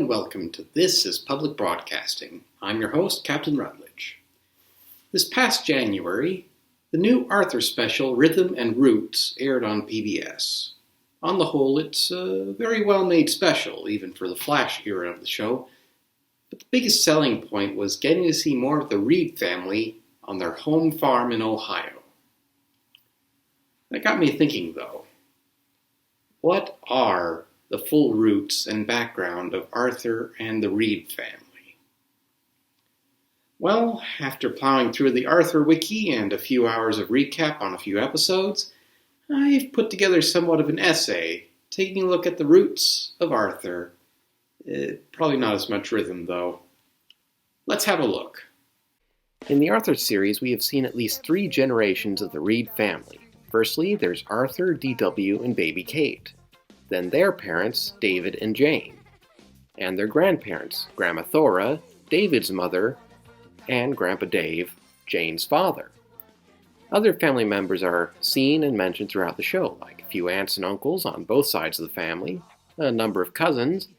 and welcome to This is Public Broadcasting. I'm your host, Captain Rutledge. This past January, the new Arthur special, Rhythm and Roots, aired on PBS. On the whole, it's a very well-made special, even for the Flash era of the show, but the biggest selling point was getting to see more of the Reed family on their home farm in Ohio. That got me thinking, though. What are the full roots and background of Arthur and the Reed family? Well, after plowing through the Arthur Wiki and a few hours of recap on a few episodes, I've put together somewhat of an essay taking a look at the roots of Arthur. Probably not as much rhythm, though. Let's have a look. In the Arthur series, we have seen at least 3 generations of the Reed family. Firstly, there's Arthur, D.W., and baby Kate. Then their parents, David and Jane. And their grandparents, Grandma Thora, David's mother, and Grandpa Dave, Jane's father. Other family members are seen and mentioned throughout the show, like a few aunts and uncles on both sides of the family, a number of cousins,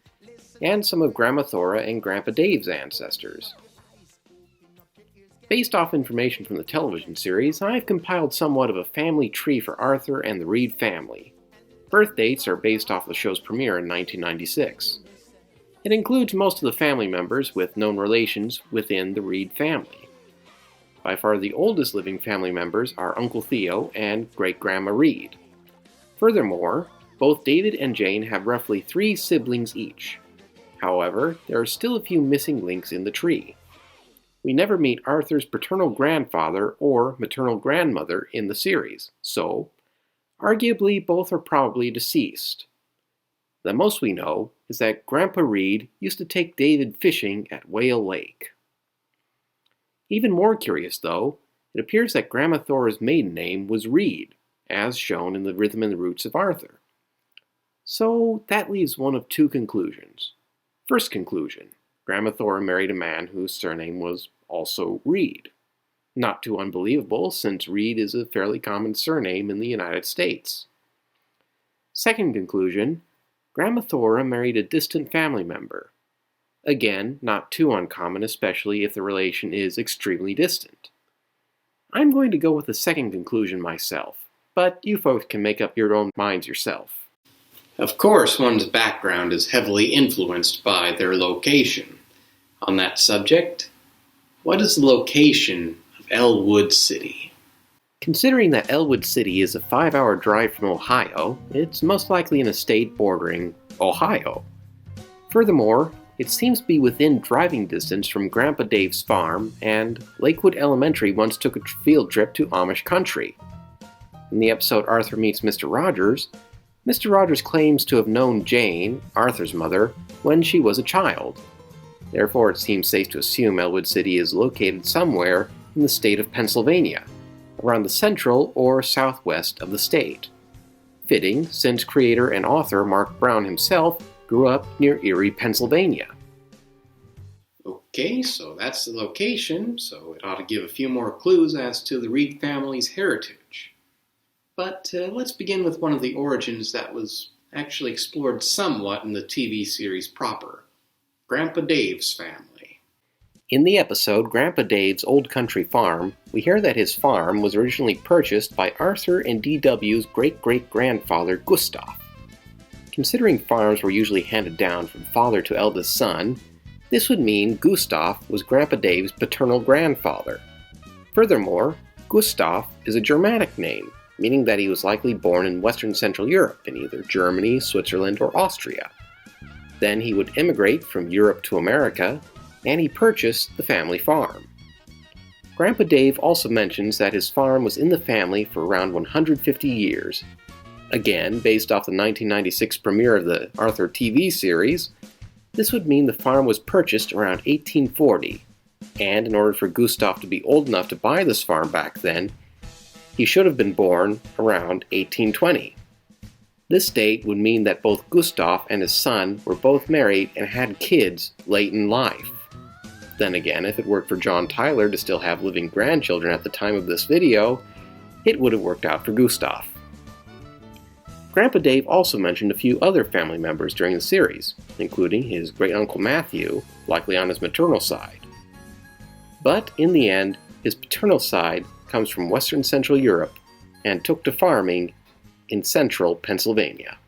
and some of Grandma Thora and Grandpa Dave's ancestors. Based off information from the television series, I've compiled somewhat of a family tree for Arthur and the Reed family. Birth dates are based off the show's premiere in 1996. It includes most of the family members with known relations within the Reed family. By far the oldest living family members are Uncle Theo and Great-Grandma Reed. Furthermore, both David and Jane have roughly 3 siblings each. However, there are still a few missing links in the tree. We never meet Arthur's paternal grandfather or maternal grandmother in the series, so arguably both are probably deceased. The most we know is that Grandpa Reed used to take David fishing at Whale Lake. Even more curious, though, it appears that Grandma Thora's maiden name was Reed, as shown in the Rhythm and the Roots of Arthur. So that leaves one of 2 conclusions. First conclusion, Grandma Thora married a man whose surname was also Reed. Not too unbelievable, since Reed is a fairly common surname in the United States. Second conclusion, Grandma Thora married a distant family member. Again, not too uncommon, especially if the relation is extremely distant. I'm going to go with the second conclusion myself, but you folks can make up your own minds yourself. Of course, one's background is heavily influenced by their location. On that subject, what is the location of Elwood City? Considering that Elwood City is a 5-hour drive from Ohio, it's most likely in a state bordering Ohio. Furthermore, it seems to be within driving distance from Grandpa Dave's farm, and Lakewood Elementary once took a field trip to Amish country. In the episode Arthur Meets Mr. Rogers, Mr. Rogers claims to have known Jane, Arthur's mother, when she was a child. Therefore, it seems safe to assume Elwood City is located somewhere in the state of Pennsylvania, around the central or southwest of the state. Fitting, since creator and author Mark Brown himself grew up near Erie, Pennsylvania. Okay, so that's the location, so it ought to give a few more clues as to the Reed family's heritage. But let's begin with one of the origins that was actually explored somewhat in the TV series proper, Grandpa Dave's family. In the episode Grandpa Dave's Old Country Farm, we hear that his farm was originally purchased by Arthur and D.W.'s great-great-grandfather Gustav. Considering farms were usually handed down from father to eldest son, this would mean Gustav was Grandpa Dave's paternal grandfather. Furthermore, Gustav is a Germanic name, meaning that he was likely born in Western Central Europe in either Germany, Switzerland, or Austria. Then he would immigrate from Europe to America, and he purchased the family farm. Grandpa Dave also mentions that his farm was in the family for around 150 years. Again, based off the 1996 premiere of the Arthur TV series, this would mean the farm was purchased around 1840, and in order for Gustav to be old enough to buy this farm back then, he should have been born around 1820. This date would mean that both Gustav and his son were both married and had kids late in life. Then again, if it worked for John Tyler to still have living grandchildren at the time of this video, it would have worked out for Gustav. Grandpa Dave also mentioned a few other family members during the series, including his great-uncle Matthew, likely on his maternal side. But in the end, his paternal side comes from western central Europe and took to farming in central Pennsylvania.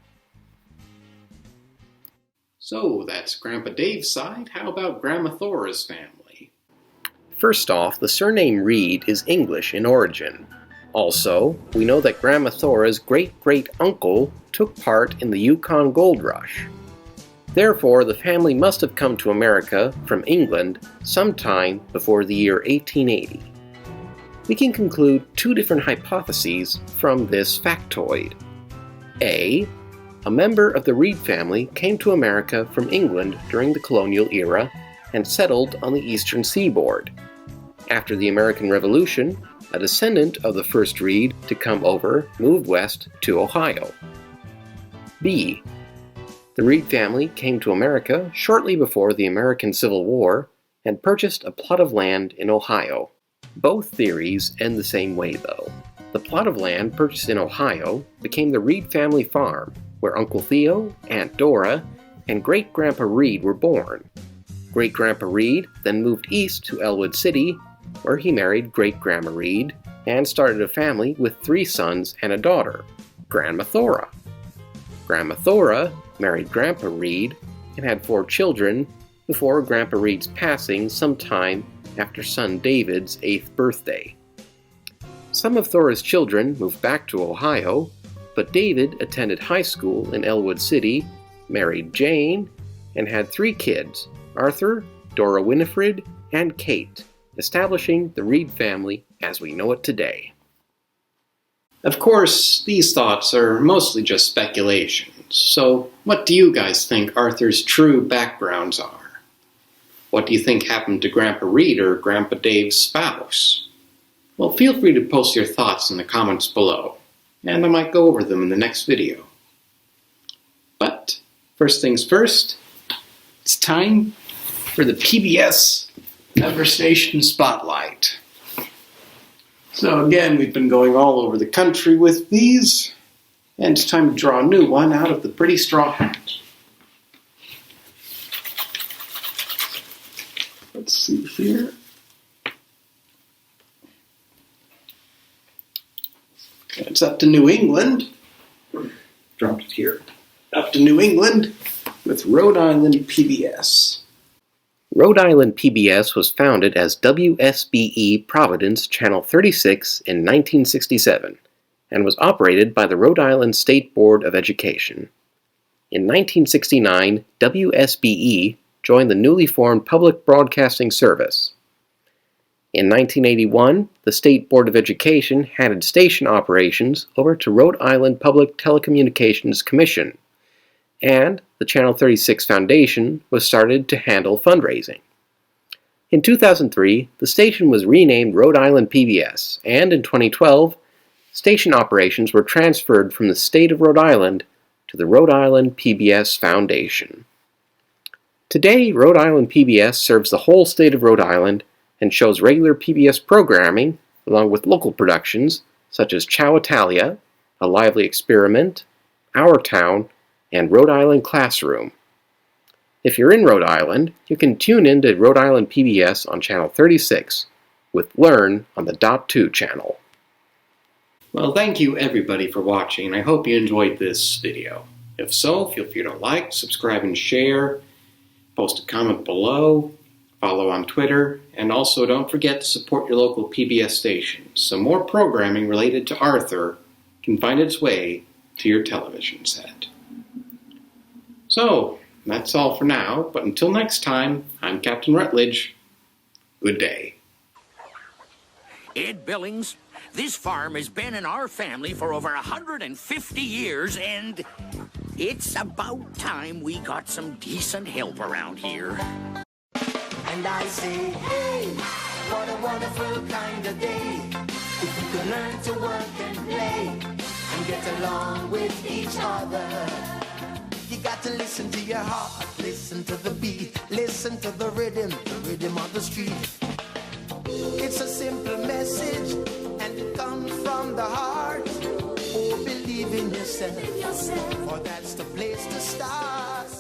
So that's Grandpa Dave's side. How about Grandma Thora's family? First off, the surname Reed is English in origin. Also, we know that Grandma Thora's great-great-uncle took part in the Yukon Gold Rush. Therefore, the family must have come to America from England sometime before the year 1880. We can conclude two different hypotheses from this factoid. A member of the Reed family came to America from England during the colonial era and settled on the eastern seaboard. After the American Revolution, a descendant of the first Reed to come over moved west to Ohio. B. The Reed family came to America shortly before the American Civil War and purchased a plot of land in Ohio. Both theories end the same way, though. The plot of land purchased in Ohio became the Reed family farm, where Uncle Theo, Aunt Dora, and Great-Grandpa Reed were born. Great-Grandpa Reed then moved east to Elwood City, where he married Great-Grandma Reed and started a family with 3 sons and a daughter, Grandma Thora. Grandma Thora married Grandpa Reed and had 4 children before Grandpa Reed's passing sometime after son David's 8th birthday. Some of Thora's children moved back to Ohio, but David attended high school in Elwood City, married Jane, and had 3 kids, Arthur, Dora Winifred, and Kate, establishing the Reed family as we know it today. Of course, these thoughts are mostly just speculations, so what do you guys think Arthur's true backgrounds are? What do you think happened to Grandpa Reed or Grandpa Dave's spouse? Well, feel free to post your thoughts in the comments below, and I might go over them in the next video. But, first things first, it's time for the PBS Never Station Spotlight. So again, we've been going all over the country with these, and it's time to draw a new one out of the pretty straw hat. Let's see here. It's up to New England. Dropped it here. Up to New England with Rhode Island PBS. Rhode Island PBS was founded as WSBE Providence Channel 36 in 1967 and was operated by the Rhode Island State Board of Education. In 1969, WSBE joined the newly formed Public Broadcasting Service. In 1981, the State Board of Education handed station operations over to Rhode Island Public Telecommunications Commission, and the Channel 36 Foundation was started to handle fundraising. In 2003, the station was renamed Rhode Island PBS, and in 2012, station operations were transferred from the state of Rhode Island to the Rhode Island PBS Foundation. Today, Rhode Island PBS serves the whole state of Rhode Island and shows regular PBS programming along with local productions such as Ciao Italia, A Lively Experiment, Our Town, and Rhode Island Classroom. If you're in Rhode Island, you can tune in to Rhode Island PBS on Channel 36 with Learn on the Dot 2 channel. Well, thank you everybody for watching, and I hope you enjoyed this video. If so, feel free to like, subscribe, and share. Post a comment below, follow on Twitter, and also don't forget to support your local PBS stations so more programming related to Arthur can find its way to your television set. So, that's all for now, but until next time, I'm Captain Rutledge. Good day. Ed Billings, this farm has been in our family for over 150 years, and it's about time we got some decent help around here. And I say, hey, what a wonderful kind of day. If we could learn to work and play and get along with each other. You got to listen to your heart, listen to the beat, listen to the rhythm of the street. It's a simple message and it comes from the heart. Oh, believe in yourself. yourself, for that's the place to start.